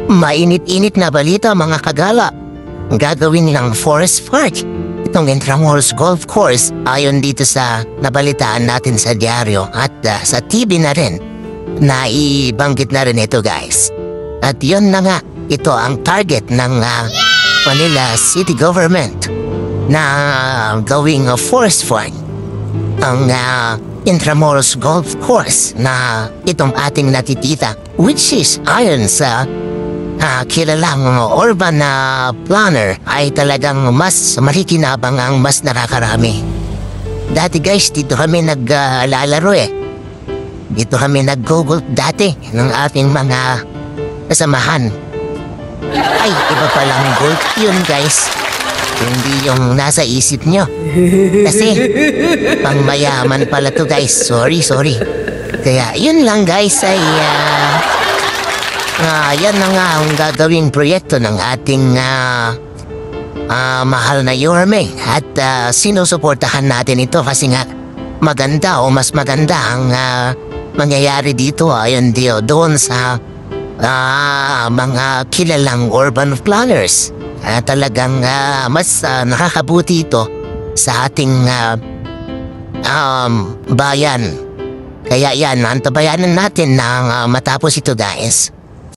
Mainit-init na balita mga kagala. Gagawin ng Forest Park itong Intramuros Golf Course ayon dito sa nabalitaan natin sa dyaryo at sa TV na rin. Naibanggit na rin ito guys. At yun na nga, ito ang target ng Manila City Government na gawing Forest Park. Ang Intramuros Golf Course na itong ating natitita, which is ayon sa kilalang urban planner ay talagang mas makikinabang ang mas nakakarami. Dati guys, dito kami naglalaro Dito kami nag-golf dati ng ating mga kasamahan. Ay, iba palang golf yun guys. Hindi yung nasa isip nyo. Kasi, pangmayaman pala to guys. Sorry. Kaya, yun lang guys ay yan na nga ang gagawing proyekto ng ating mahal na Yorme. At sinusuportahan natin ito kasi nga maganda o mas maganda ang mangyayari dito ayon doon sa mga kilalang urban planners. Talagang mas nakakabuti ito sa ating bayan. Kaya yan, antabayanan natin na matapos ito guys.